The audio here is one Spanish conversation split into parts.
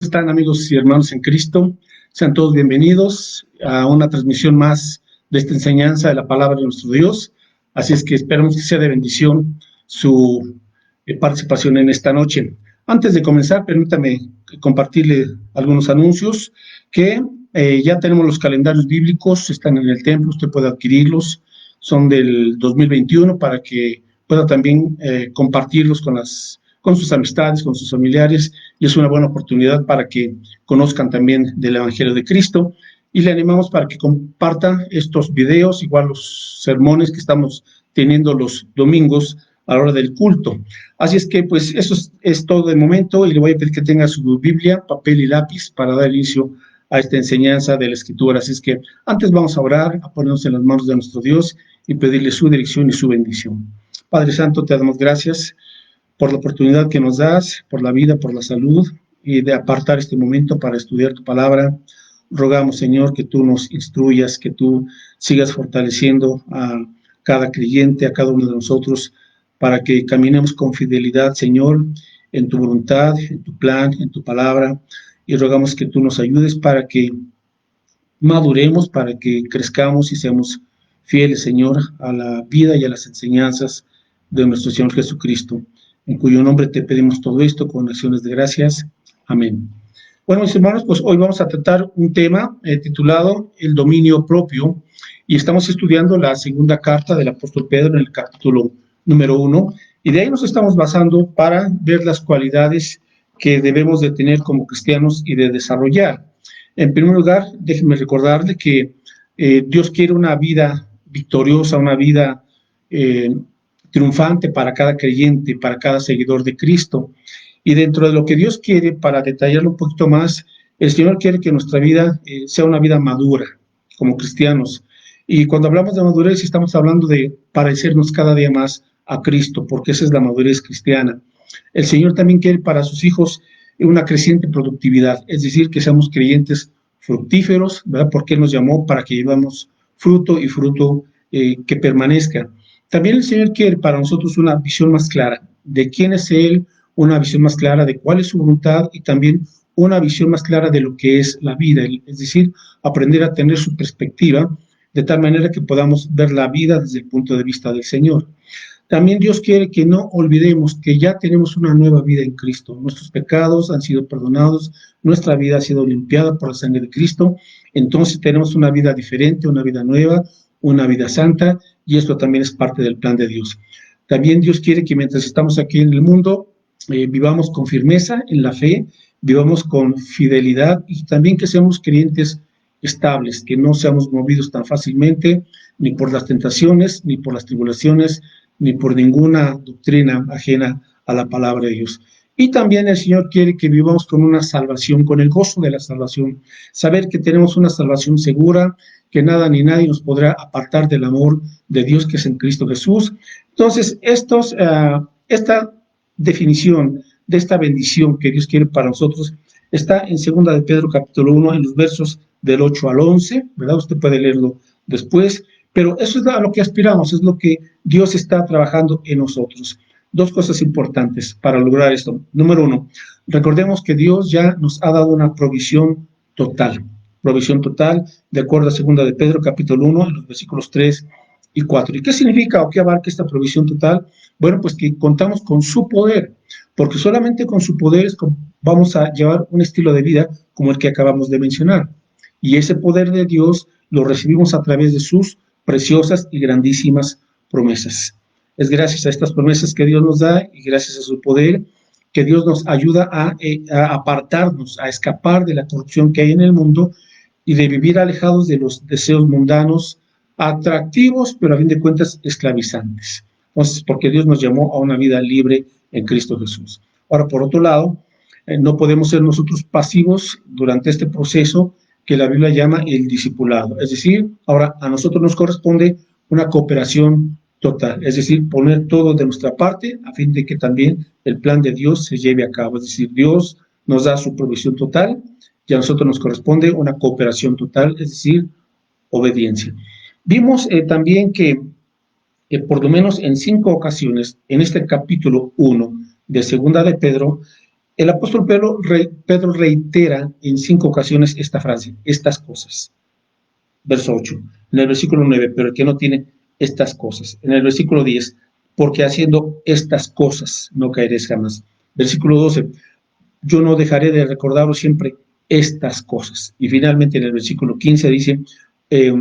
Están, amigos y hermanos en Cristo? Sean todos bienvenidos a una transmisión más de esta enseñanza de la palabra de nuestro Dios. Así es que esperamos que sea de bendición su participación en esta noche. Antes de comenzar, permítame compartirle algunos anuncios que ya tenemos los calendarios bíblicos, están en el templo, usted puede adquirirlos, son del 2021 para que pueda también compartirlos con sus amistades, con sus familiares, y es una buena oportunidad para que conozcan también del Evangelio de Cristo, y le animamos para que compartan estos videos, igual los sermones que estamos teniendo los domingos a la hora del culto. Así es que, pues, eso es todo de momento, y le voy a pedir que tenga su Biblia, papel y lápiz para dar inicio a esta enseñanza de la Escritura. Así es que antes vamos a orar, a ponernos en las manos de nuestro Dios y pedirle su dirección y su bendición. Padre Santo, te damos gracias por la oportunidad que nos das, por la vida, por la salud, y de apartar este momento para estudiar tu palabra. Rogamos, Señor, que tú nos instruyas, que tú sigas fortaleciendo a cada creyente, a cada uno de nosotros, para que caminemos con fidelidad, Señor, en tu voluntad, en tu plan, en tu palabra, y rogamos que tú nos ayudes para que maduremos, para que crezcamos y seamos fieles, Señor, a la vida y a las enseñanzas de nuestro Señor Jesucristo, en cuyo nombre te pedimos todo esto con acciones de gracias. Amén. Bueno, mis hermanos, pues hoy vamos a tratar un tema titulado El dominio propio, y estamos estudiando la segunda carta del apóstol Pedro en el capítulo número 1, y de ahí nos estamos basando para ver las cualidades que debemos de tener como cristianos y de desarrollar. En primer lugar, déjenme recordarle que Dios quiere una vida victoriosa, una vida triunfante para cada creyente, para cada seguidor de Cristo. Y dentro de lo que Dios quiere, para detallarlo un poquito más, el Señor quiere que nuestra vida sea una vida madura como cristianos. Y cuando hablamos de madurez, estamos hablando de parecernos cada día más a Cristo, porque esa es la madurez cristiana. El Señor también quiere para sus hijos una creciente productividad, es decir, que seamos creyentes fructíferos, ¿verdad? Porque Él nos llamó para que llevamos fruto y fruto que permanezca. También el Señor quiere para nosotros una visión más clara de quién es Él, una visión más clara de cuál es su voluntad y también una visión más clara de lo que es la vida, es decir, aprender a tener su perspectiva de tal manera que podamos ver la vida desde el punto de vista del Señor. También Dios quiere que no olvidemos que ya tenemos una nueva vida en Cristo. Nuestros pecados han sido perdonados, nuestra vida ha sido limpiada por la sangre de Cristo. Entonces tenemos una vida diferente, una vida nueva, una vida santa, y esto también es parte del plan de Dios. También Dios quiere que mientras estamos aquí en el mundo, vivamos con firmeza en la fe, vivamos con fidelidad y también que seamos creyentes estables, que no seamos movidos tan fácilmente ni por las tentaciones, ni por las tribulaciones, ni por ninguna doctrina ajena a la palabra de Dios. Y también el Señor quiere que vivamos con una salvación, con el gozo de la salvación, saber que tenemos una salvación segura, que nada ni nadie nos podrá apartar del amor de Dios que es en Cristo Jesús. Entonces, esta definición de esta bendición que Dios quiere para nosotros está en 2 de Pedro capítulo 1, en los versos del 8 al 11, ¿verdad? Usted puede leerlo después, pero eso es a lo que aspiramos, es lo que Dios está trabajando en nosotros. Dos cosas importantes para lograr esto. Número uno, recordemos que Dios ya nos ha dado una provisión total de acuerdo a 2 de Pedro capítulo 1, en los versículos 3 y 4. ¿Y qué significa o qué abarca esta provisión total? Bueno, pues que contamos con su poder, porque solamente con su poder vamos a llevar un estilo de vida como el que acabamos de mencionar. Y ese poder de Dios lo recibimos a través de sus preciosas y grandísimas promesas. Es gracias a estas promesas que Dios nos da y gracias a su poder que Dios nos ayuda a apartarnos, a escapar de la corrupción que hay en el mundo y de vivir alejados de los deseos mundanos, atractivos, pero a fin de cuentas esclavizantes. Entonces, porque Dios nos llamó a una vida libre en Cristo Jesús. Ahora, por otro lado, no podemos ser nosotros pasivos durante este proceso que la Biblia llama el discipulado. Es decir, ahora a nosotros nos corresponde una cooperación total, es decir, poner todo de nuestra parte a fin de que también el plan de Dios se lleve a cabo. Es decir, Dios nos da su provisión total y a nosotros nos corresponde una cooperación total, es decir, obediencia. Vimos también que por lo menos en 5 ocasiones en este capítulo 1 de 2 de Pedro, El apóstol Pedro reitera en 5 ocasiones esta frase, estas cosas. Verso 8. En el versículo 9, pero el que no tiene estas cosas. En el versículo 10, porque haciendo estas cosas no caeréis jamás. Versículo 12, yo no dejaré de recordaros siempre estas cosas. Y finalmente en el versículo 15 dice, eh,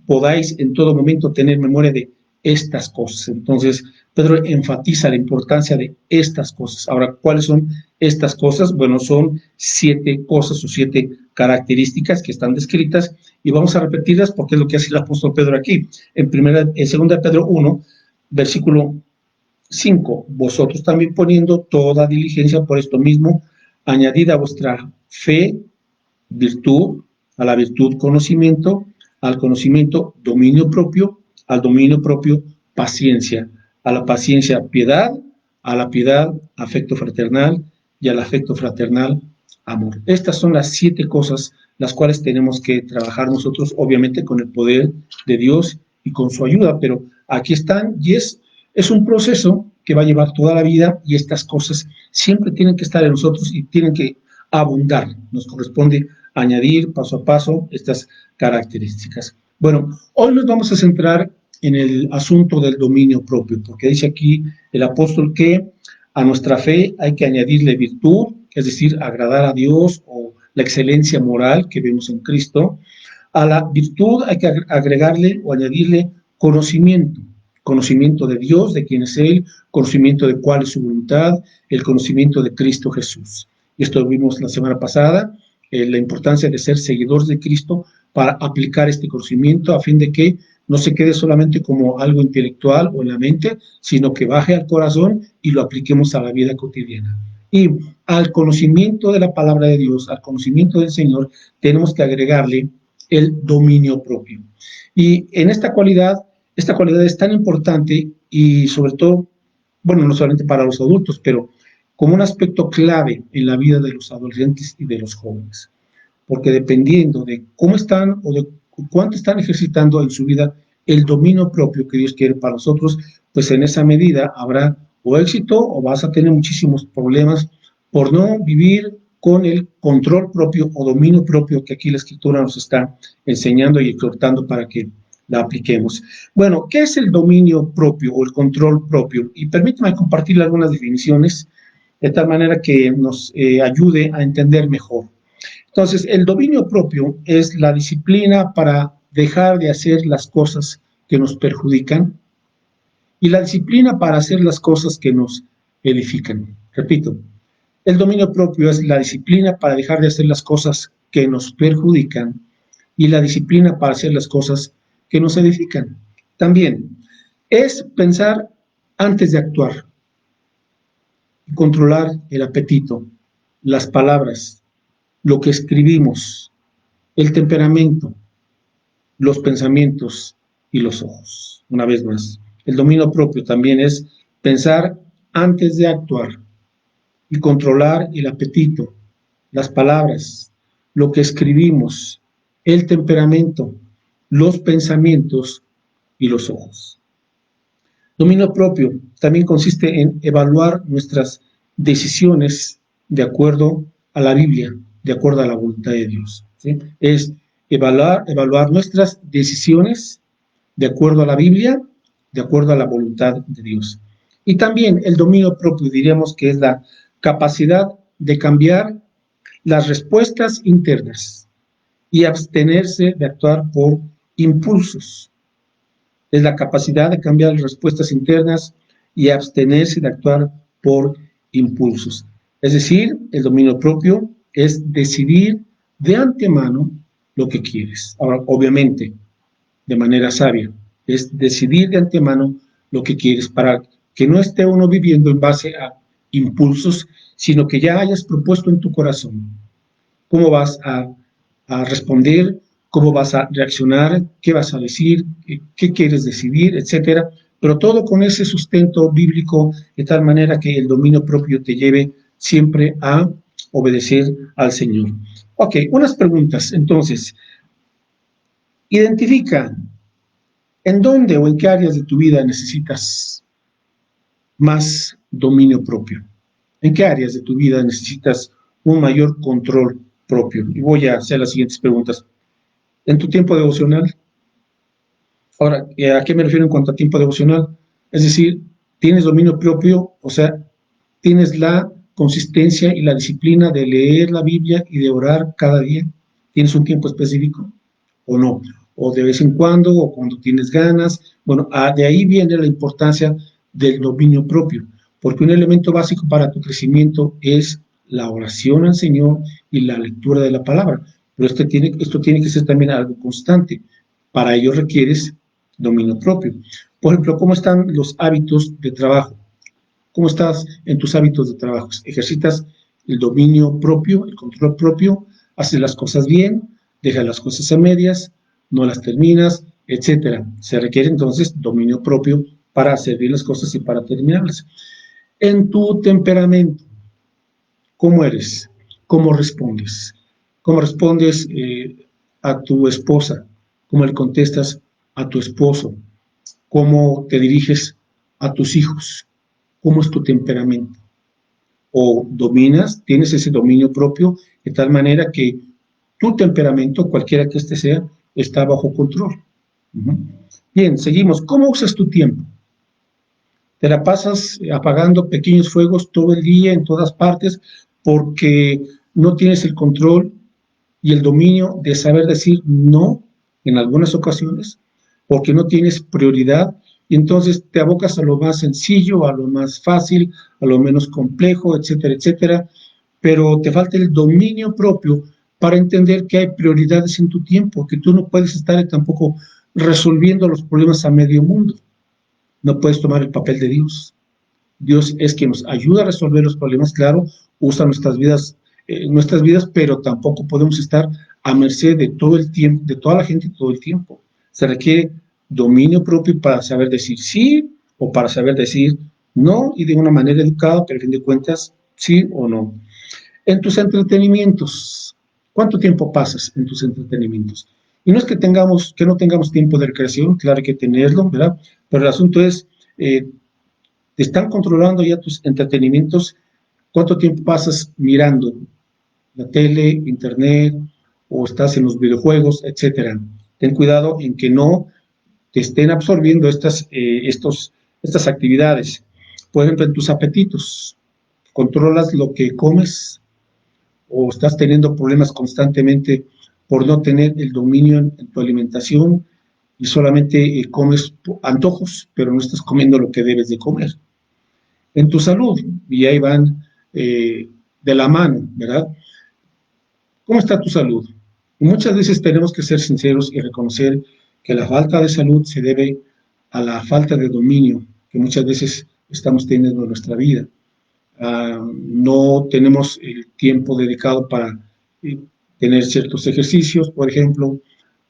podáis en todo momento tener memoria de estas cosas. Entonces, Pedro enfatiza la importancia de estas cosas. Ahora, ¿cuáles son estas cosas? Bueno, son 7 cosas o 7 características que están descritas y vamos a repetirlas porque es lo que hace el apóstol Pedro aquí. En 2 Pedro 1, versículo 5, vosotros también poniendo toda diligencia por esto mismo, añadid a vuestra fe virtud, a la virtud conocimiento, al conocimiento dominio propio, al dominio propio paciencia, a la paciencia piedad, a la piedad afecto fraternal y al afecto fraternal amor. Estas son las 7 cosas las cuales tenemos que trabajar nosotros, obviamente con el poder de Dios y con su ayuda, pero aquí están y es un proceso que va a llevar toda la vida y estas cosas siempre tienen que estar en nosotros y tienen que abundar. Nos corresponde añadir paso a paso estas características. Bueno, hoy nos vamos a centrar en el asunto del dominio propio, porque dice aquí el apóstol que a nuestra fe hay que añadirle virtud, es decir, agradar a Dios o la excelencia moral que vemos en Cristo. A la virtud hay que agregarle o añadirle conocimiento, conocimiento de Dios, de quién es Él, conocimiento de cuál es su voluntad, el conocimiento de Cristo Jesús. Y esto lo vimos la semana pasada, la importancia de ser seguidores de Cristo para aplicar este conocimiento a fin de que no se quede solamente como algo intelectual o en la mente, sino que baje al corazón y lo apliquemos a la vida cotidiana. Y al conocimiento de la palabra de Dios, al conocimiento del Señor, tenemos que agregarle el dominio propio. Y en esta cualidad es tan importante y sobre todo, bueno, no solamente para los adultos, pero como un aspecto clave en la vida de los adolescentes y de los jóvenes. Porque dependiendo de cómo están o de cuánto están ejercitando en su vida el dominio propio que Dios quiere para nosotros, pues en esa medida habrá o éxito o vas a tener muchísimos problemas por no vivir con el control propio o dominio propio que aquí la Escritura nos está enseñando y exhortando para que la apliquemos. Bueno, ¿qué es el dominio propio o el control propio? Y permítame compartir algunas definiciones de tal manera que nos ayude a entender mejor. Entonces, el dominio propio es la disciplina para dejar de hacer las cosas que nos perjudican y la disciplina para hacer las cosas que nos edifican. Repito, el dominio propio es la disciplina para dejar de hacer las cosas que nos perjudican y la disciplina para hacer las cosas que nos edifican. También es pensar antes de actuar y controlar el apetito, las palabras, lo que escribimos, el temperamento, los pensamientos y los ojos. Una vez más, el dominio propio también es pensar antes de actuar y controlar el apetito, las palabras, lo que escribimos, el temperamento, los pensamientos y los ojos. Dominio propio también consiste en evaluar nuestras decisiones de acuerdo a la Biblia, de acuerdo a la voluntad de Dios. ¿Sí? Es evaluar nuestras decisiones de acuerdo a la Biblia, de acuerdo a la voluntad de Dios. Y también el dominio propio, diríamos que es la capacidad de cambiar las respuestas internas y abstenerse de actuar por impulsos. Es la capacidad de cambiar las respuestas internas y abstenerse de actuar por impulsos. Es decir, el dominio propio es decidir de antemano lo que quieres. Ahora, obviamente, de manera sabia, es decidir de antemano lo que quieres para que no esté uno viviendo en base a impulsos, sino que ya hayas propuesto en tu corazón cómo vas a responder, cómo vas a reaccionar, qué vas a decir, qué quieres decidir, etcétera, pero todo con ese sustento bíblico de tal manera que el dominio propio te lleve siempre a obedecer al Señor. Ok, unas preguntas. Entonces, identifica en dónde o en qué áreas de tu vida necesitas más dominio propio. ¿En qué áreas de tu vida necesitas un mayor control propio? Y voy a hacer las siguientes preguntas. ¿En tu tiempo devocional? Ahora, ¿a qué me refiero en cuanto a tiempo devocional? Es decir, ¿tienes dominio propio? O sea, ¿tienes la consistencia y la disciplina de leer la Biblia y de orar cada día? ¿Tienes un tiempo específico o no? ¿O de vez en cuando o cuando tienes ganas? Bueno, de ahí viene la importancia del dominio propio, porque un elemento básico para tu crecimiento es la oración al Señor y la lectura de la palabra. Pero esto tiene que ser también algo constante. Para ello requieres dominio propio. Por ejemplo, ¿cómo están los hábitos de trabajo? ¿Cómo estás en tus hábitos de trabajo? ¿Ejercitas el dominio propio, el control propio? ¿Haces las cosas bien? ¿Dejas las cosas a medias? ¿No las terminas? Etcétera. Se requiere entonces dominio propio para hacer bien las cosas y para terminarlas. En tu temperamento, ¿cómo eres? ¿Cómo respondes? ¿Cómo respondes a tu esposa? ¿Cómo le contestas a tu esposo? ¿Cómo te diriges a tus hijos? ¿Cómo es tu temperamento? ¿O dominas, tienes ese dominio propio de tal manera que tu temperamento, cualquiera que este sea, está bajo control? Bien, seguimos. ¿Cómo usas tu tiempo? Te la pasas apagando pequeños fuegos todo el día, en todas partes, porque no tienes el control y el dominio de saber decir no en algunas ocasiones, porque no tienes prioridad, y entonces te abocas a lo más sencillo, a lo más fácil, a lo menos complejo, etcétera, etcétera, pero te falta el dominio propio para entender que hay prioridades en tu tiempo, que tú no puedes estar tampoco resolviendo los problemas a medio mundo. No puedes tomar el papel de Dios. Dios es quien nos ayuda a resolver los problemas, claro, usa nuestras vidas, pero tampoco podemos estar a merced de todo el tiempo, de toda la gente todo el tiempo. Se requiere dominio propio para saber decir sí o para saber decir no, y de una manera educada, pero a fin de cuentas, sí o no. En tus entretenimientos, ¿cuánto tiempo pasas en tus entretenimientos? Y no es que no tengamos tiempo de recreación, claro, hay que tenerlo, ¿verdad? Pero el asunto es, te están controlando ya tus entretenimientos. ¿Cuánto tiempo pasas mirando la tele, internet, o estás en los videojuegos, etcétera? Ten cuidado en que no te estén absorbiendo estas actividades. Por ejemplo, en tus apetitos, ¿controlas lo que comes o estás teniendo problemas constantemente por no tener el dominio en tu alimentación y solamente comes antojos, pero no estás comiendo lo que debes de comer? En tu salud, y ahí van de la mano, ¿verdad? ¿Cómo está tu salud? Y muchas veces tenemos que ser sinceros y reconocer que la falta de salud se debe a la falta de dominio que muchas veces estamos teniendo en nuestra vida. No tenemos el tiempo dedicado para tener ciertos ejercicios, por ejemplo,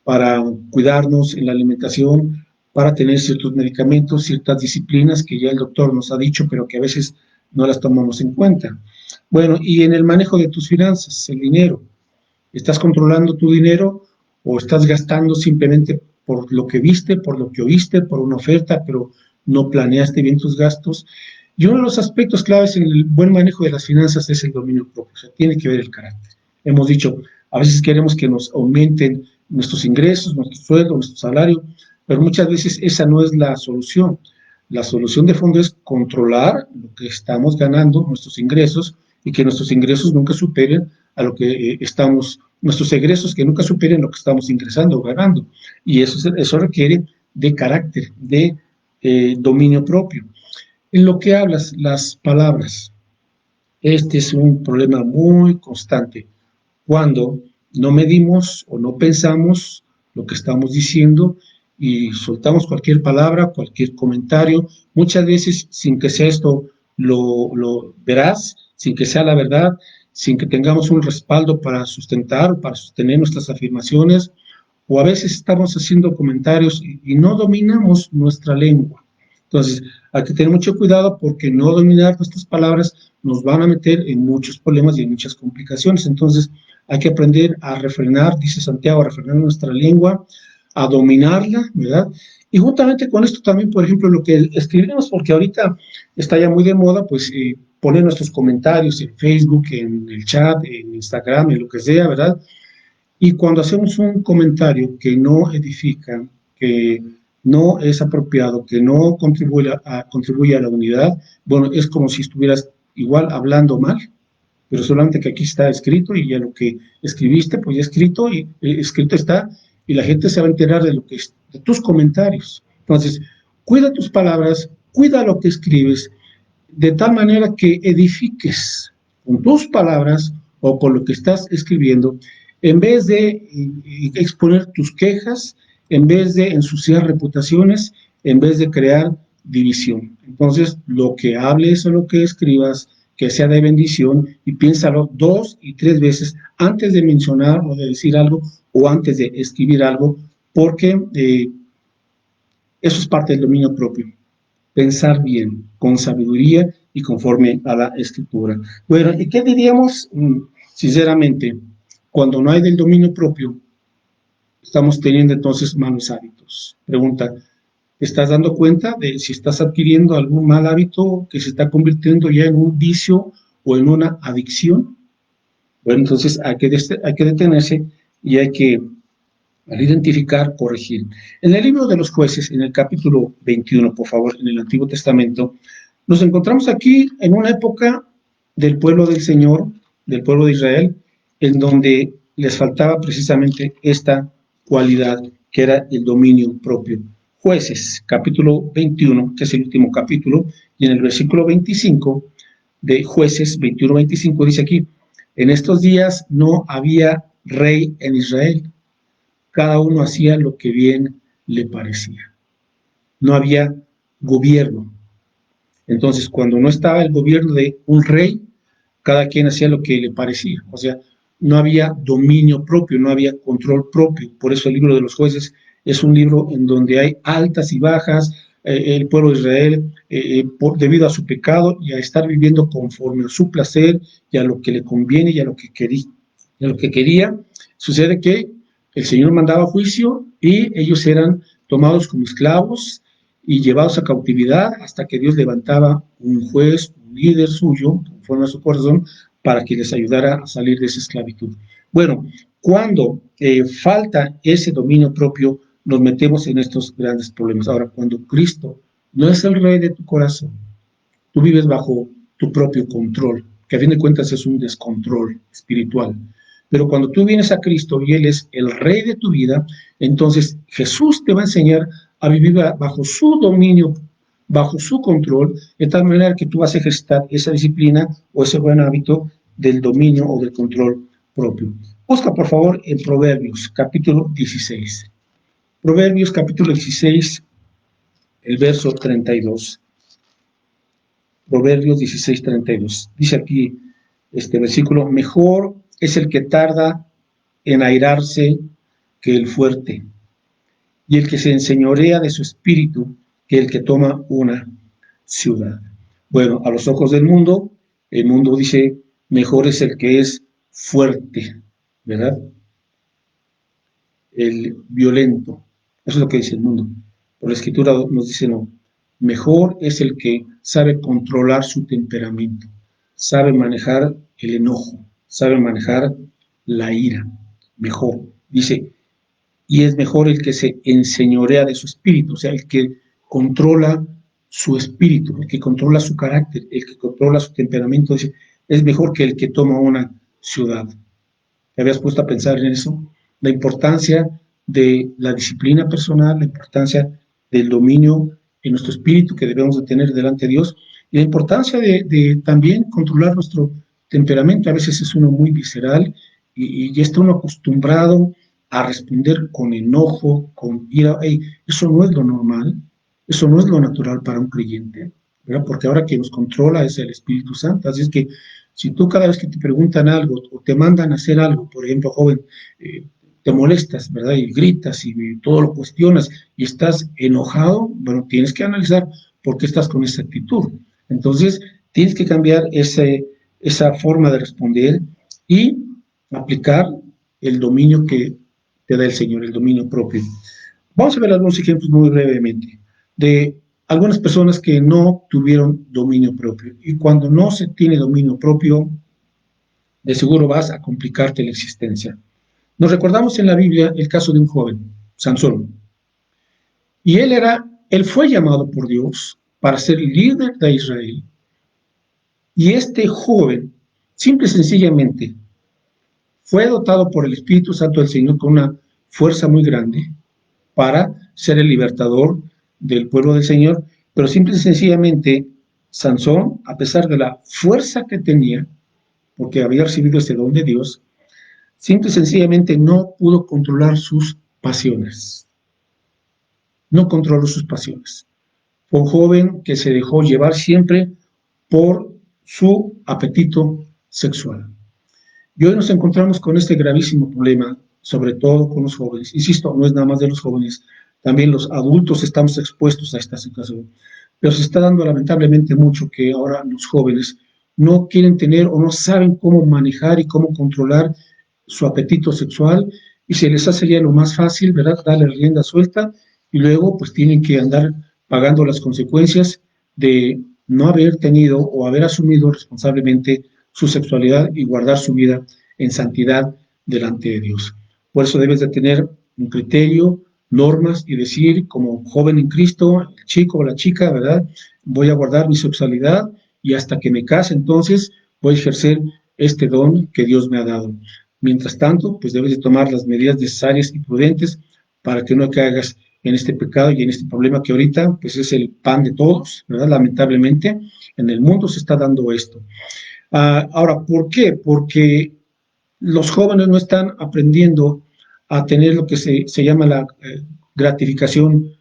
para cuidarnos en la alimentación, para tener ciertos medicamentos, ciertas disciplinas que ya el doctor nos ha dicho, pero que a veces no las tomamos en cuenta. Bueno, y en el manejo de tus finanzas, el dinero, ¿estás controlando tu dinero o estás gastando simplemente por lo que viste, por lo que oíste, por una oferta, pero no planeaste bien tus gastos? Y uno de los aspectos claves en el buen manejo de las finanzas es el dominio propio, o sea, tiene que ver el carácter. Hemos dicho, a veces queremos que nos aumenten nuestros ingresos, nuestro sueldo, nuestro salario, pero muchas veces esa no es la solución. La solución de fondo es controlar lo que estamos ganando, nuestros ingresos, y que nuestros ingresos nunca superen a lo que nuestros egresos que nunca superen lo que estamos ingresando o ganando. Y eso requiere de carácter, de dominio propio. En lo que hablas, las palabras, este es un problema muy constante. Cuando no medimos o no pensamos lo que estamos diciendo y soltamos cualquier palabra, cualquier comentario, muchas veces sin que sea esto lo veraz, sin que sea la verdad, sin que tengamos un respaldo para sustentar, para sostener nuestras afirmaciones, o a veces estamos haciendo comentarios y no dominamos nuestra lengua. Entonces, hay que tener mucho cuidado porque no dominar nuestras palabras nos van a meter en muchos problemas y en muchas complicaciones. Entonces, hay que aprender a refrenar, dice Santiago, a refrenar nuestra lengua, a dominarla, ¿verdad? Y juntamente con esto también, por ejemplo, lo que escribimos, porque ahorita está ya muy de moda, pues poner nuestros comentarios en Facebook, en el chat, en Instagram, en lo que sea, ¿verdad? Y cuando hacemos un comentario que no edifica, que no es apropiado, que no contribuye a la unidad, bueno, es como si estuvieras igual hablando mal, pero solamente que aquí está escrito y ya lo que escribiste, pues ya escrito y escrito está y la gente se va a enterar de lo que de tus comentarios. Entonces, cuida tus palabras, cuida lo que escribes, de tal manera que edifiques con tus palabras o con lo que estás escribiendo, en vez de exponer tus quejas, en vez de ensuciar reputaciones, en vez de crear división. Entonces, lo que hables o lo que escribas, que sea de bendición, y piénsalo 2 y 3 veces antes de mencionar o de decir algo o antes de escribir algo, porque eso es parte del dominio propio. Pensar bien, con sabiduría y conforme a la escritura. Bueno, ¿y qué diríamos? Sinceramente, cuando no hay del dominio propio, estamos teniendo entonces malos hábitos. Pregunta, ¿te estás dando cuenta de si estás adquiriendo algún mal hábito que se está convirtiendo ya en un vicio o en una adicción? Bueno, entonces hay que detenerse y hay que, al identificar, corregir. En el libro de los jueces, en el capítulo 21, por favor, en el Antiguo Testamento, nos encontramos aquí en una época del pueblo del Señor, del pueblo de Israel, en donde les faltaba precisamente esta cualidad que era el dominio propio. Jueces, capítulo 21, que es el último capítulo, y en el versículo 25 de Jueces 21-25 dice aquí, en estos días no había rey en Israel, cada uno hacía lo que bien le parecía. No había gobierno. Entonces, cuando no estaba el gobierno de un rey, cada quien hacía lo que le parecía. O sea, no había dominio propio, no había control propio. Por eso el libro de los jueces es un libro en donde hay altas y bajas. El pueblo de Israel, debido a su pecado y a estar viviendo conforme a su placer y a lo que le conviene y a lo que quería, sucede que el Señor mandaba juicio y ellos eran tomados como esclavos y llevados a cautividad hasta que Dios levantaba un juez, un líder suyo, conforme a su corazón, para que les ayudara a salir de esa esclavitud. Bueno, cuando falta ese dominio propio, nos metemos en estos grandes problemas. Ahora, cuando Cristo no es el rey de tu corazón, tú vives bajo tu propio control, que a fin de cuentas es un descontrol espiritual. Pero cuando tú vienes a Cristo y Él es el rey de tu vida, entonces Jesús te va a enseñar a vivir bajo su dominio, bajo su control, de tal manera que tú vas a ejercitar esa disciplina o ese buen hábito del dominio o del control propio. Busca, por favor, en Proverbios, capítulo 16. Proverbios, capítulo 16, el verso 32. Proverbios 16:32. Dice aquí este versículo, mejor es el que tarda en airarse que el fuerte, y el que se enseñorea de su espíritu que el que toma una ciudad. Bueno, a los ojos del mundo, el mundo dice, mejor es el que es fuerte, ¿verdad? El violento. Eso es lo que dice el mundo. Pero la escritura nos dice no. Mejor es el que sabe controlar su temperamento, sabe manejar el enojo, sabe manejar la ira. Mejor. Dice, y es mejor el que se enseñorea de su espíritu, o sea, el que controla su espíritu, el que controla su carácter, el que controla su temperamento. Dice, es mejor que el que toma una ciudad. ¿Te habías puesto a pensar en eso? La importancia de la disciplina personal, la importancia del dominio en nuestro espíritu que debemos de tener delante de Dios y la importancia de también controlar nuestro temperamento. A veces es uno muy visceral y ya está uno acostumbrado a responder con enojo, con ira. Hey, eso no es lo normal, eso no es lo natural para un creyente, ¿verdad? Porque ahora quien nos controla es el Espíritu Santo. Así es que si tú cada vez que te preguntan algo o te mandan a hacer algo, por ejemplo, joven, te molestas, ¿verdad? Y gritas y todo lo cuestionas y estás enojado, bueno, tienes que analizar por qué estás con esa actitud. Entonces, tienes que cambiar esa forma de responder y aplicar el dominio que te da el Señor, el dominio propio. Vamos a ver algunos ejemplos muy brevemente de algunas personas que no tuvieron dominio propio. Y cuando no se tiene dominio propio, de seguro vas a complicarte la existencia. Nos recordamos en la Biblia el caso de un joven, Sansón. Y él fue llamado por Dios para ser líder de Israel. Y este joven, simple y sencillamente, fue dotado por el Espíritu Santo del Señor con una fuerza muy grande para ser el libertador del pueblo del Señor, pero simple y sencillamente Sansón, a pesar de la fuerza que tenía, porque había recibido este don de Dios, simple y sencillamente no pudo controlar sus pasiones. No controló sus pasiones. Fue un joven que se dejó llevar siempre por su apetito sexual. Y hoy nos encontramos con este gravísimo problema, sobre todo con los jóvenes. Insisto, no es nada más de los jóvenes, también los adultos estamos expuestos a esta situación. Pero se está dando lamentablemente mucho que ahora los jóvenes no quieren tener o no saben cómo manejar y cómo controlar su apetito sexual y se les hace ya lo más fácil, ¿verdad? Darle rienda suelta y luego pues tienen que andar pagando las consecuencias de no haber tenido o haber asumido responsablemente su sexualidad y guardar su vida en santidad delante de Dios. Por eso debes de tener un criterio, normas y decir, como joven en Cristo, el chico o la chica, ¿verdad? Voy a guardar mi sexualidad y hasta que me case, entonces voy a ejercer este don que Dios me ha dado. Mientras tanto, pues debes de tomar las medidas necesarias y prudentes para que no caigas en este pecado y en este problema que ahorita pues es el pan de todos, ¿verdad? Lamentablemente, en el mundo se está dando esto. Ahora, ¿por qué? Porque los jóvenes no están aprendiendo a tener lo que se llama la gratificación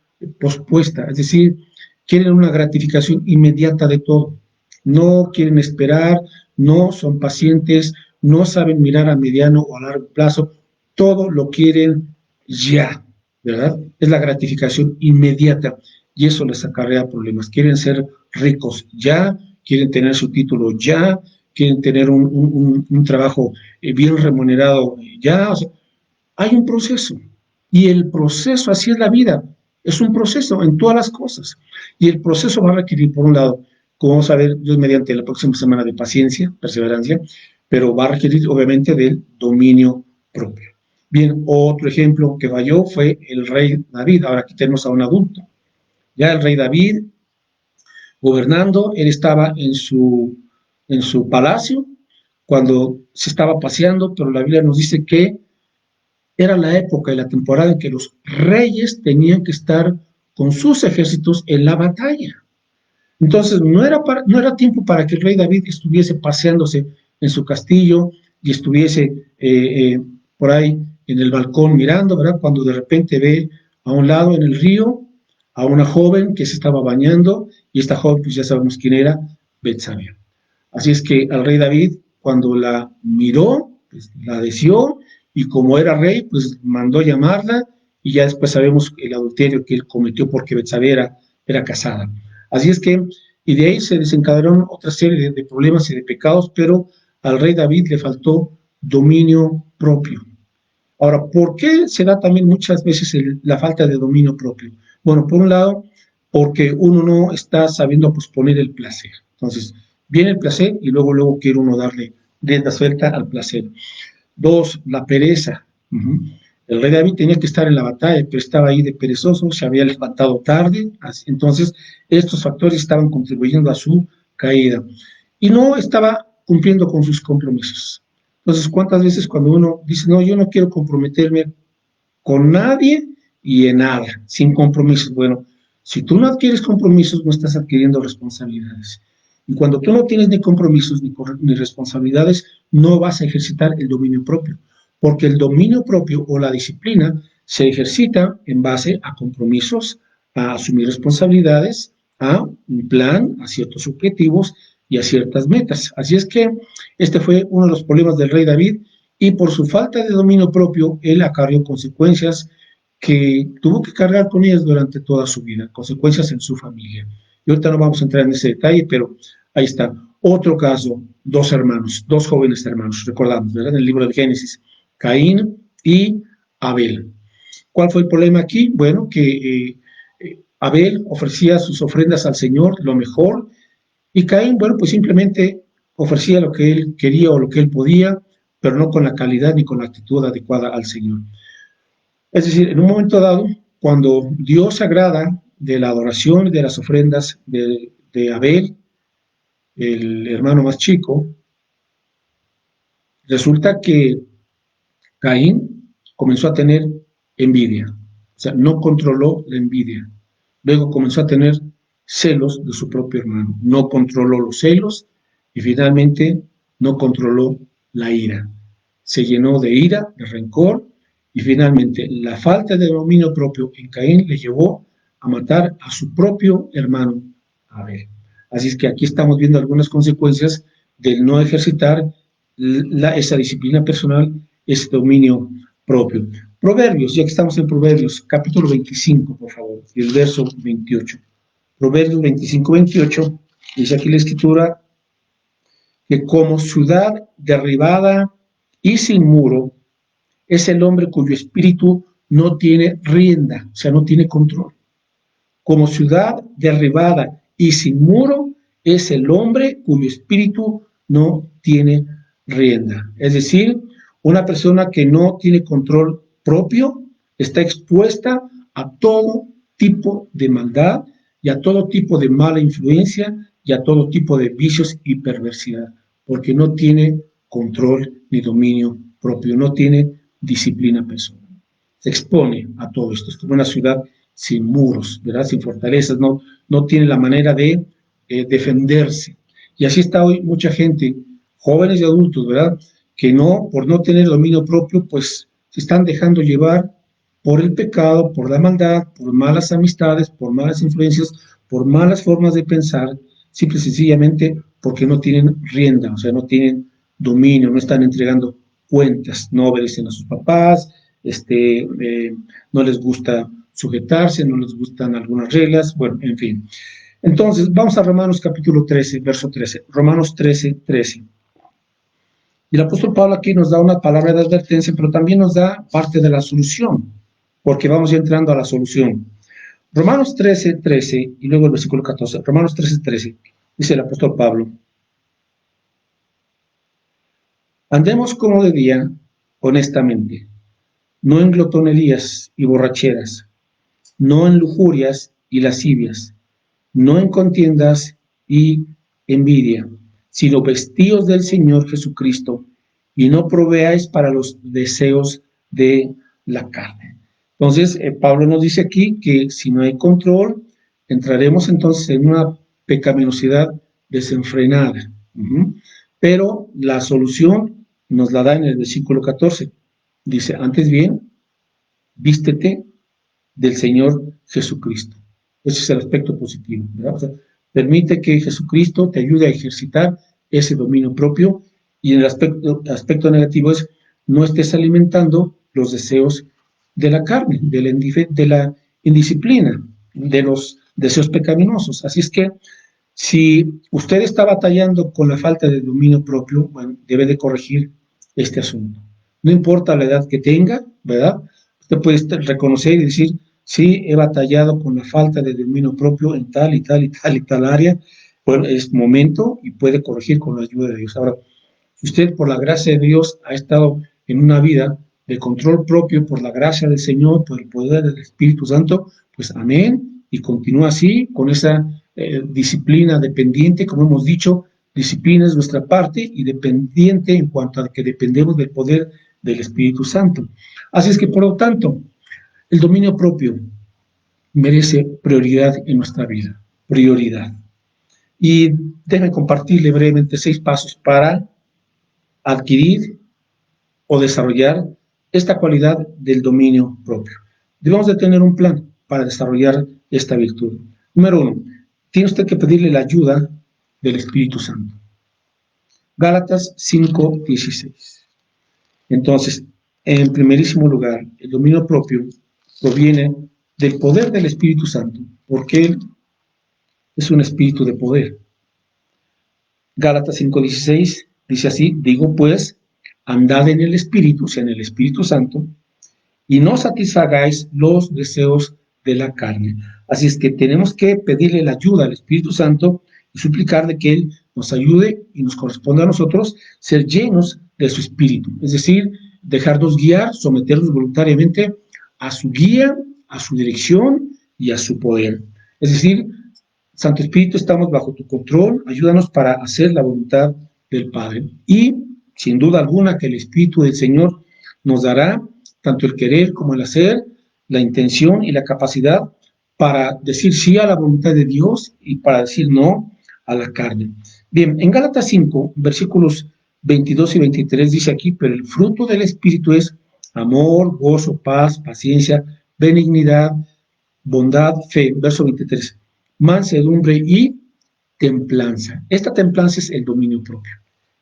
pospuesta, es decir, quieren una gratificación inmediata de todo, no quieren esperar, no son pacientes, no saben mirar a mediano o a largo plazo, todo lo quieren ya, ¿verdad? Es la gratificación inmediata y eso les acarrea problemas. Quieren ser ricos ya, quieren tener su título ya, quieren tener un trabajo bien remunerado ya. O sea, hay un proceso y el proceso, así es la vida, es un proceso en todas las cosas y el proceso va a requerir, por un lado, como vamos a ver, Dios mediante la próxima semana, de paciencia, perseverancia, pero va a requerir obviamente del dominio propio. Bien, otro ejemplo que falló fue el rey David. Ahora aquí tenemos a un adulto. Ya el rey David gobernando, él estaba en su palacio cuando se estaba paseando, pero la Biblia nos dice que era la época y la temporada en que los reyes tenían que estar con sus ejércitos en la batalla. Entonces no era tiempo para que el rey David estuviese paseándose en su castillo y estuviese por ahí en el balcón mirando, ¿verdad? Cuando de repente ve a un lado en el río a una joven que se estaba bañando y esta joven, pues ya sabemos quién era, Betsabé. Así es que al rey David, cuando la miró, pues la deseó y como era rey, pues mandó llamarla y ya después sabemos el adulterio que él cometió porque Betsabé era casada. Así es que, y de ahí se desencadenaron otra serie de problemas y de pecados, pero al rey David le faltó dominio propio. Ahora, ¿por qué se da también muchas veces la falta de dominio propio? Bueno, por un lado, porque uno no está sabiendo posponer el placer. Entonces, viene el placer y luego quiere uno darle rienda suelta al placer. Dos, la pereza. El rey David tenía que estar en la batalla, pero estaba ahí de perezoso, se había levantado tarde, entonces estos factores estaban contribuyendo a su caída. Y no estaba cumpliendo con sus compromisos. Entonces, ¿cuántas veces cuando uno dice, no, yo no quiero comprometerme con nadie y en nada, sin compromisos? Bueno, si tú no adquieres compromisos, no estás adquiriendo responsabilidades. Y cuando tú no tienes ni compromisos ni responsabilidades, no vas a ejercitar el dominio propio, porque el dominio propio o la disciplina se ejercita en base a compromisos, a asumir responsabilidades, a un plan, a ciertos objetivos y a ciertas metas. Así es que este fue uno de los problemas del rey David y por su falta de dominio propio, él acarreó consecuencias que tuvo que cargar con ellas durante toda su vida, consecuencias en su familia. Y ahorita no vamos a entrar en ese detalle, pero ahí está. Otro caso, dos hermanos, dos jóvenes hermanos, recordamos, ¿verdad? En el libro de Génesis, Caín y Abel. ¿Cuál fue el problema aquí? Bueno, que Abel ofrecía sus ofrendas al Señor, lo mejor, y Caín, bueno, pues simplemente ofrecía lo que él quería o lo que él podía, pero no con la calidad ni con la actitud adecuada al Señor. Es decir, en un momento dado, cuando Dios se agrada de la adoración y de las ofrendas de Abel, el hermano más chico, resulta que Caín comenzó a tener envidia, o sea, no controló la envidia. Luego comenzó a tener celos de su propio hermano, no controló los celos y finalmente no controló la ira. Se llenó de ira, de rencor y finalmente la falta de dominio propio en Caín le llevó a matar a su propio hermano Abel. Así es que aquí estamos viendo algunas consecuencias del no ejercitar esa disciplina personal, ese dominio propio. Proverbios, ya que estamos en Proverbios, capítulo 25, por favor, y el verso 28. Proverbios 25, 28, dice aquí la escritura que como ciudad derribada y sin muro es el hombre cuyo espíritu no tiene rienda, o sea, no tiene control. Como ciudad derribada y sin muro es el hombre cuyo espíritu no tiene rienda. Es decir, una persona que no tiene control propio está expuesta a todo tipo de maldad y a todo tipo de mala influencia y a todo tipo de vicios y perversidad, porque no tiene control ni dominio propio, no tiene disciplina personal. Se expone a todo esto, es como una ciudad sin muros, ¿verdad? Sin fortalezas, no tiene la manera de defenderse. Y así está hoy mucha gente, jóvenes y adultos, ¿verdad? Que no, por no tener dominio propio, pues se están dejando llevar por el pecado, por la maldad, por malas amistades, por malas influencias, por malas formas de pensar, simple y sencillamente porque no tienen rienda, o sea, no tienen dominio, no están entregando cuentas, no obedecen a sus papás, no les gusta sujetarse, no les gustan algunas reglas, bueno, en fin. Entonces, vamos a Romanos capítulo 13, verso 13. Romanos 13, 13. Y el apóstol Pablo aquí nos da una palabra de advertencia, pero también nos da parte de la solución, porque vamos ya entrando a la solución. Romanos 13, 13, y luego el versículo 14. Romanos 13, 13, dice el apóstol Pablo: andemos como de día, honestamente, no en glotonerías y borracheras, no en lujurias y lascivias, no en contiendas y envidia, sino vestidos del Señor Jesucristo, y no proveáis para los deseos de la carne. Entonces, Pablo nos dice aquí que si no hay control, entraremos entonces en una pecaminosidad desenfrenada. Pero la solución nos la da en el versículo 14. Dice, antes bien, vístete del Señor Jesucristo. Ese es el aspecto positivo, ¿verdad? O sea, permite que Jesucristo te ayude a ejercitar ese dominio propio, y el aspecto negativo es no estés alimentando los deseos de la carne, de la indisciplina, de los deseos pecaminosos. Así es que si usted está batallando con la falta de dominio propio, bueno, debe de corregir este asunto. No importa la edad que tenga, ¿verdad? Usted puede reconocer y decir, sí, he batallado con la falta de dominio propio en tal y tal y tal y tal área. Bueno, es momento y puede corregir con la ayuda de Dios. Ahora, si usted por la gracia de Dios ha estado en una vida de control propio por la gracia del Señor, por el poder del Espíritu Santo, pues amén, y continúa así, con esa disciplina dependiente, como hemos dicho, disciplina es nuestra parte y dependiente en cuanto a que dependemos del poder del Espíritu Santo. Así es que, por lo tanto, el dominio propio merece prioridad en nuestra vida, prioridad. Y déjenme compartirle brevemente 6 pasos para adquirir o desarrollar esta cualidad del dominio propio. Debemos de tener un plan para desarrollar esta virtud. Número 1, tiene usted que pedirle la ayuda del Espíritu Santo. Gálatas 5:16. Entonces, en primerísimo lugar, el dominio propio proviene del poder del Espíritu Santo, porque Él es un espíritu de poder. Gálatas 5:16 dice así, digo pues, andad en el Espíritu, o sea, en el Espíritu Santo, y no satisfagáis los deseos de la carne. Así es que tenemos que pedirle la ayuda al Espíritu Santo y suplicarle que Él nos ayude y nos corresponde a nosotros ser llenos de su Espíritu. Es decir, dejarnos guiar, someternos voluntariamente a su guía, a su dirección y a su poder. Es decir, Santo Espíritu, estamos bajo tu control, ayúdanos para hacer la voluntad del Padre. Y, sin duda alguna, que el Espíritu del Señor nos dará tanto el querer como el hacer, la intención y la capacidad para decir sí a la voluntad de Dios y para decir no a la carne. Bien, en Gálatas 5, versículos 22 y 23 dice aquí, pero el fruto del Espíritu es amor, gozo, paz, paciencia, benignidad, bondad, fe. Verso 23, mansedumbre y templanza. Esta templanza es el dominio propio.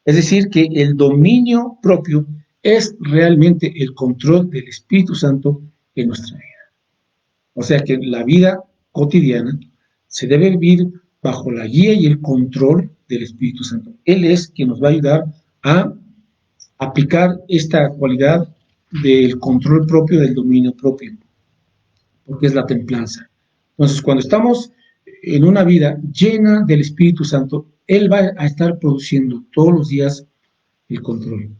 Es decir, que el dominio propio es realmente el control del Espíritu Santo en nuestra vida. O sea que la vida cotidiana se debe vivir bajo la guía y el control del Espíritu Santo. Él es quien nos va a ayudar a aplicar esta cualidad del control propio, del dominio propio, porque es la templanza. Entonces, cuando estamos en una vida llena del Espíritu Santo, Él va a estar produciendo todos los días el control,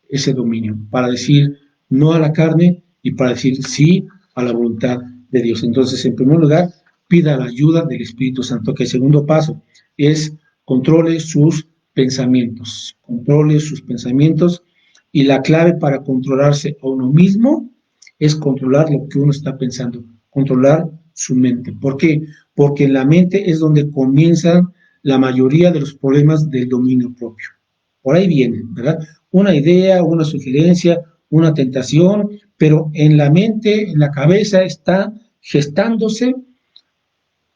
ese dominio, para decir no a la carne y para decir sí a la voluntad de Dios. Entonces, en primer lugar, pida la ayuda del Espíritu Santo, que el segundo paso es controle sus pensamientos, y la clave para controlarse a uno mismo es controlar lo que uno está pensando, controlar su mente. ¿Por qué? Porque en la mente es donde comienzan la mayoría de los problemas del dominio propio. Por ahí viene, ¿verdad? Una idea, una sugerencia, una tentación, pero en la mente, en la cabeza está gestándose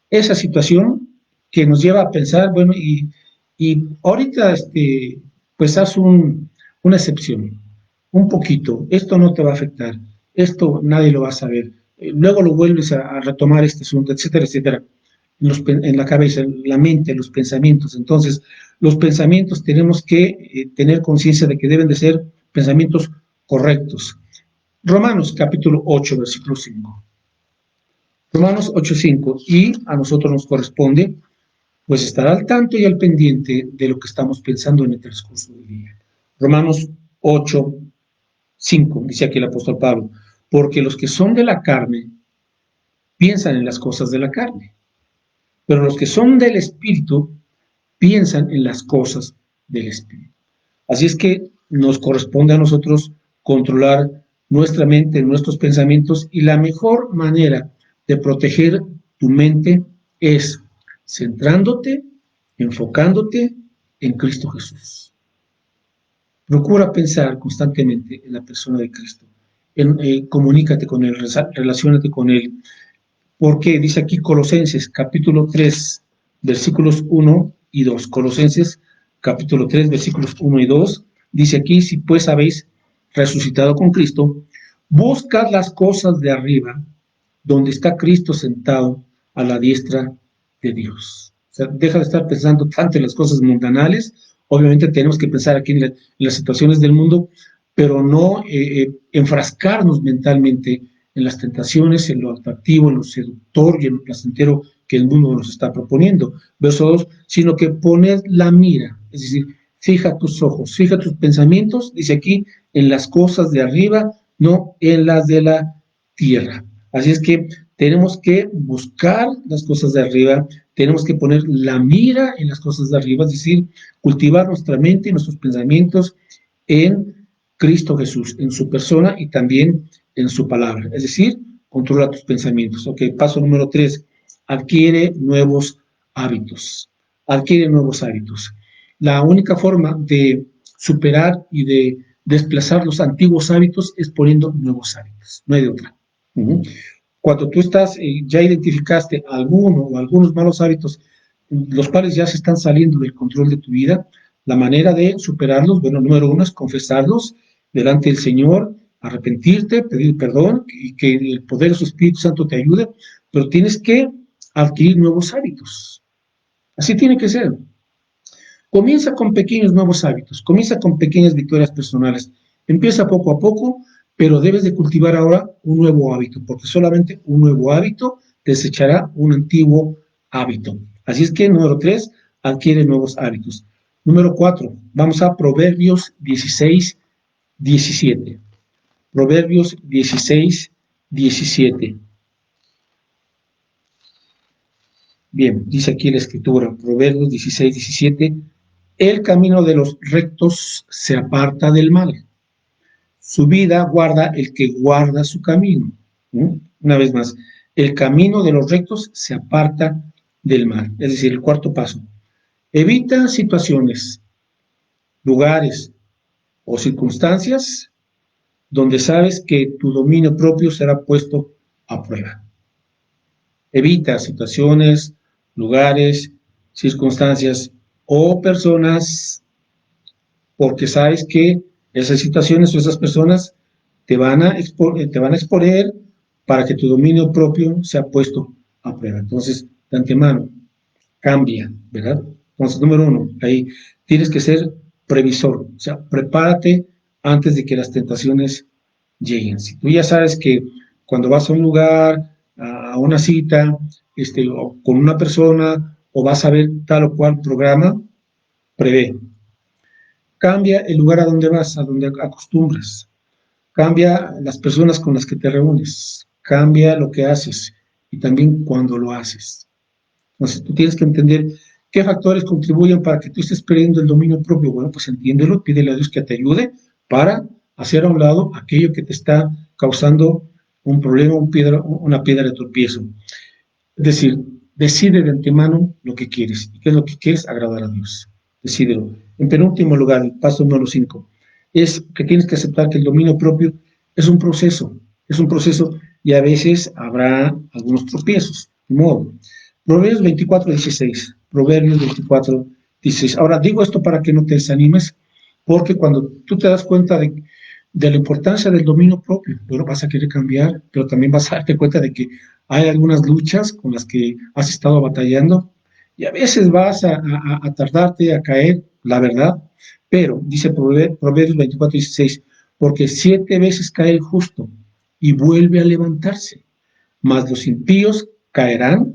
esa situación que nos lleva a pensar, bueno, y ahorita, pues haz una excepción, un poquito, esto no te va a afectar, esto nadie lo va a saber, luego lo vuelves a retomar este asunto, etcétera, etcétera, en la cabeza, en la mente, los pensamientos. Entonces, los pensamientos tenemos que tener conciencia de que deben de ser pensamientos correctos. Romanos capítulo 8, versículo 5. Romanos 8:5, y a nosotros nos corresponde pues estar al tanto y al pendiente de lo que estamos pensando en el transcurso del día. Romanos 8:5, dice aquí el apóstol Pablo, porque los que son de la carne piensan en las cosas de la carne, pero los que son del Espíritu piensan en las cosas del Espíritu. Así es que nos corresponde a nosotros controlar nuestra mente, nuestros pensamientos, y la mejor manera de proteger tu mente es centrándote, enfocándote en Cristo Jesús. Procura pensar constantemente en la persona de Cristo. Comunícate con Él, relaciónate con Él. Porque dice aquí Colosenses capítulo 3, versículos 1 y 2. Colosenses capítulo 3, versículos 1 y 2. Dice aquí, si pues habéis resucitado con Cristo, buscad las cosas de arriba, donde está Cristo sentado a la diestra de Dios. O sea, deja de estar pensando tanto en las cosas mundanales. Obviamente tenemos que pensar aquí en las situaciones del mundo, pero no enfrascarnos mentalmente en las tentaciones, en lo atractivo, en lo seductor y en lo placentero que el mundo nos está proponiendo. Verso 2, sino que poned la mira, es decir, fija tus ojos, fija tus pensamientos, dice aquí, en las cosas de arriba, no en las de la tierra. Así es que tenemos que buscar las cosas de arriba, tenemos que poner la mira en las cosas de arriba, es decir, cultivar nuestra mente y nuestros pensamientos en Cristo Jesús, en su persona y también en su palabra. Es decir, controla tus pensamientos. Ok, paso número 3, adquiere nuevos hábitos. Adquiere nuevos hábitos. La única forma de superar y de desplazar los antiguos hábitos es poniendo nuevos hábitos. No hay de otra. Cuando tú estás, ya identificaste alguno o algunos malos hábitos, los cuales ya se están saliendo del control de tu vida, la manera de superarlos, bueno, número 1 es confesarlos delante del Señor, arrepentirte, pedir perdón y que el poder de su Espíritu Santo te ayude, pero tienes que adquirir nuevos hábitos. Así tiene que ser. Comienza con pequeños nuevos hábitos, comienza con pequeñas victorias personales, empieza poco a poco, pero debes de cultivar ahora un nuevo hábito, porque solamente un nuevo hábito desechará un antiguo hábito. Así es que, número 3, adquiere nuevos hábitos. Número 4, vamos a Proverbios 16, 17. Proverbios 16, 17. Bien, dice aquí la escritura, Proverbios 16, 17. El camino de los rectos se aparta del mal. Su vida guarda el que guarda su camino. ¿No? Una vez más, el camino de los rectos se aparta del mal. Es decir, el cuarto paso. Evita situaciones, lugares o circunstancias donde sabes que tu dominio propio será puesto a prueba. Evita situaciones, lugares, circunstancias o personas porque sabes que esas situaciones o esas personas te van a exponer para que tu dominio propio sea puesto a prueba. Entonces, de antemano, cambia, ¿verdad? Entonces, número 1, ahí tienes que ser previsor, o sea, prepárate antes de que las tentaciones lleguen. Si tú ya sabes que cuando vas a un lugar, a una cita, o con una persona, o vas a ver tal o cual programa, prevé. Cambia el lugar a donde vas, a donde acostumbras. Cambia las personas con las que te reúnes. Cambia lo que haces y también cuando lo haces. Entonces, tú tienes que entender qué factores contribuyen para que tú estés perdiendo el dominio propio. Bueno, pues entiéndelo, pídele a Dios que te ayude para hacer a un lado aquello que te está causando un problema, una piedra de tropiezo. Es decir, decide de antemano lo que quieres. ¿Y qué es lo que quieres? Agradar a Dios. Decídelo. En penúltimo lugar, el paso número 5, es que tienes que aceptar que el dominio propio es un proceso y a veces habrá algunos tropiezos. De modo. Proverbios 24, 16. Proverbios 24, 16. Ahora, digo esto para que no te desanimes, porque cuando tú te das cuenta de la importancia del dominio propio, bueno, vas a querer cambiar, pero también vas a darte cuenta de que hay algunas luchas con las que has estado batallando y a veces vas a tardarte a caer, la verdad, pero dice Proverbios 24, 16, porque 7 veces cae el justo y vuelve a levantarse, mas los impíos caerán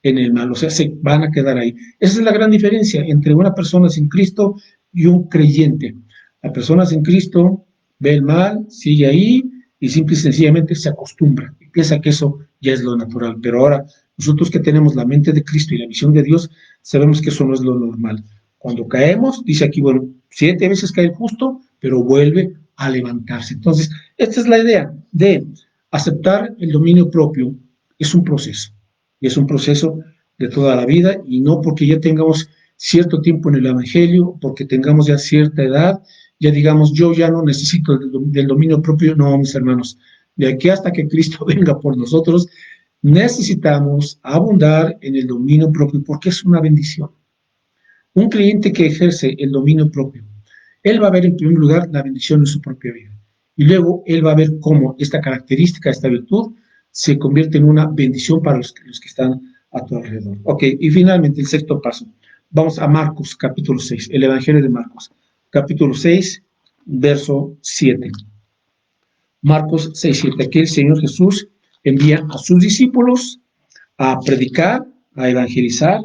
en el mal, o sea, se van a quedar ahí. Esa es la gran diferencia entre una persona sin Cristo y un creyente. La persona sin Cristo ve el mal, sigue ahí y simple y sencillamente se acostumbra y piensa que eso ya es lo natural. Pero ahora, nosotros que tenemos la mente de Cristo y la visión de Dios, sabemos que eso no es lo normal. Cuando caemos, dice aquí, bueno, 7 veces cae el justo, pero vuelve a levantarse. Entonces, esta es la idea de aceptar el dominio propio. Es un proceso, y es un proceso de toda la vida, y no porque ya tengamos cierto tiempo en el Evangelio, porque tengamos ya cierta edad, ya digamos, yo ya no necesito del dominio propio. No, mis hermanos, de aquí hasta que Cristo venga por nosotros, necesitamos abundar en el dominio propio, porque es una bendición. Un cliente que ejerce el dominio propio, él va a ver en primer lugar la bendición en su propia vida. Y luego él va a ver cómo esta característica, esta virtud, se convierte en una bendición para los que están a tu alrededor. Ok, y finalmente el sexto paso. Vamos a Marcos, capítulo 6, el Evangelio de Marcos, capítulo 6, verso 7. Marcos 6, 7. Aquí el Señor Jesús envía a sus discípulos a predicar, a evangelizar.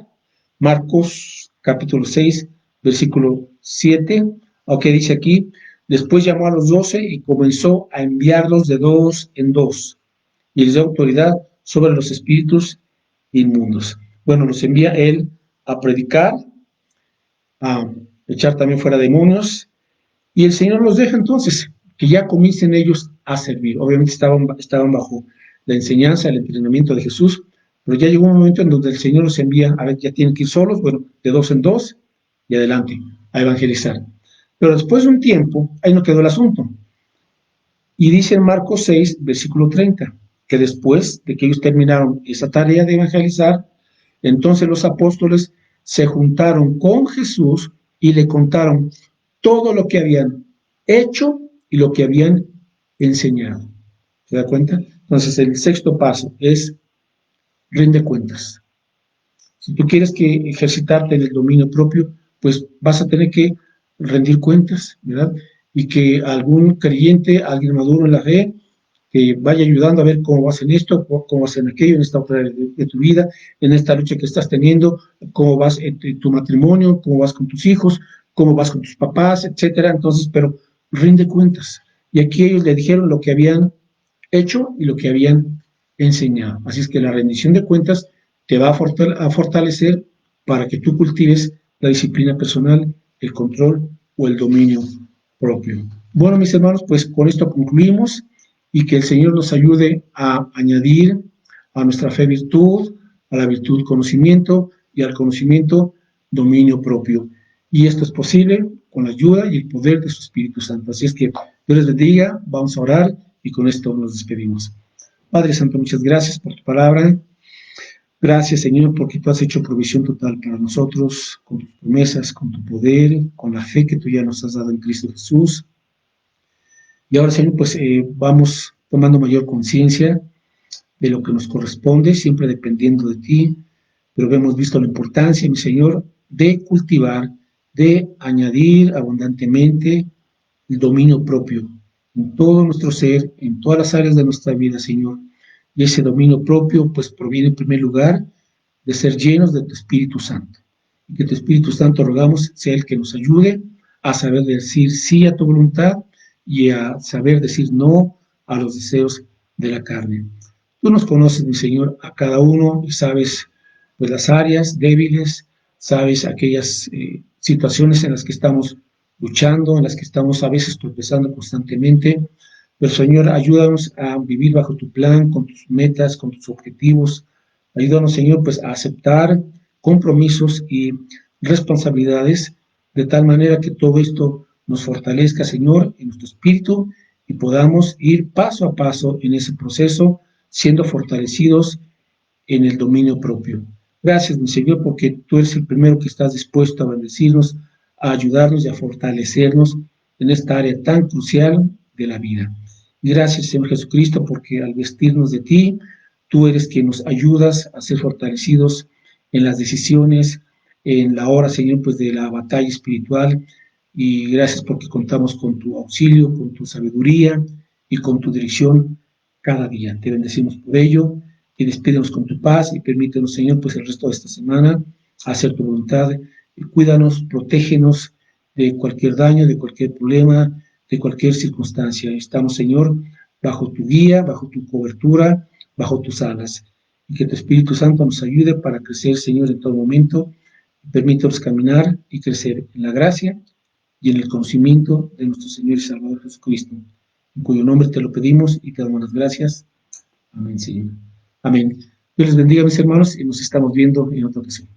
Marcos capítulo 6, versículo 7, aunque dice aquí, después llamó a los 12 y comenzó a enviarlos de dos en dos, y les dio autoridad sobre los espíritus inmundos. Bueno, los envía él a predicar, a echar también fuera demonios, y el Señor los deja entonces, que ya comiencen ellos a servir. Obviamente estaban bajo la enseñanza, el entrenamiento de Jesús, pero ya llegó un momento en donde el Señor los envía, a ver, ya tienen que ir solos, bueno, de dos en dos, y adelante, a evangelizar. Pero después de un tiempo, ahí no quedó el asunto. Y dice en Marcos 6, versículo 30, que después de que ellos terminaron esa tarea de evangelizar, entonces los apóstoles se juntaron con Jesús y le contaron todo lo que habían hecho y lo que habían enseñado. ¿Se da cuenta? Entonces el sexto paso es rinde cuentas. Si tú quieres que ejercitarte en el dominio propio, pues vas a tener que rendir cuentas, ¿verdad? y que algún creyente, alguien maduro en la fe, que vaya ayudando a ver cómo vas en esto, cómo vas en aquello, en esta otra de tu vida, en esta lucha que estás teniendo, cómo vas en tu matrimonio, cómo vas con tus hijos, cómo vas con tus papás, etcétera. Entonces, pero rinde cuentas. Y aquí ellos le dijeron lo que habían hecho y lo que habían enseñado. Así es que la rendición de cuentas te va a fortalecer para que tú cultives la disciplina personal, el control o el dominio propio. Bueno, mis hermanos, pues con esto concluimos y que el Señor nos ayude a añadir a nuestra fe virtud, a la virtud conocimiento y al conocimiento dominio propio. Y esto es posible con la ayuda y el poder de su Espíritu Santo. Así es que Dios les bendiga, vamos a orar y con esto nos despedimos. Padre Santo, muchas gracias por tu palabra. Gracias, Señor, porque tú has hecho provisión total para nosotros, con tus promesas, con tu poder, con la fe que tú ya nos has dado en Cristo Jesús. Y ahora, Señor, pues vamos tomando mayor conciencia de lo que nos corresponde, siempre dependiendo de ti, pero hemos visto la importancia, mi Señor, de cultivar, de añadir abundantemente el dominio propio en todo nuestro ser, en todas las áreas de nuestra vida, Señor. Y ese dominio propio, pues proviene en primer lugar de ser llenos de tu Espíritu Santo. Y que tu Espíritu Santo, rogamos, sea el que nos ayude a saber decir sí a tu voluntad y a saber decir no a los deseos de la carne. Tú nos conoces, mi Señor, a cada uno y sabes pues las áreas débiles, sabes aquellas situaciones en las que estamos luchando, en las que estamos a veces tropezando constantemente. Pero Señor, ayúdanos a vivir bajo tu plan, con tus metas, con tus objetivos. Ayúdanos, Señor, pues a aceptar compromisos y responsabilidades de tal manera que todo esto nos fortalezca, Señor, en nuestro espíritu y podamos ir paso a paso en ese proceso, siendo fortalecidos en el dominio propio. Gracias, mi Señor, porque tú eres el primero que estás dispuesto a bendecirnos, a ayudarnos y a fortalecernos en esta área tan crucial de la vida. Y gracias, Señor Jesucristo, porque al vestirnos de ti, tú eres quien nos ayudas a ser fortalecidos en las decisiones, en la hora, Señor, pues de la batalla espiritual. Y gracias porque contamos con tu auxilio, con tu sabiduría y con tu dirección cada día. Te bendecimos por ello y despídenos con tu paz y permítenos, Señor, pues el resto de esta semana hacer tu voluntad. Y cuídanos, protégenos de cualquier daño, de cualquier problema, de cualquier circunstancia. Estamos, Señor, bajo tu guía, bajo tu cobertura, bajo tus alas. Y que tu Espíritu Santo nos ayude para crecer, Señor, en todo momento. Permítanos caminar y crecer en la gracia y en el conocimiento de nuestro Señor y Salvador Jesucristo, en cuyo nombre te lo pedimos y te damos las gracias. Amén, Señor. Amén. Dios les bendiga, mis hermanos, y nos estamos viendo en otra ocasión.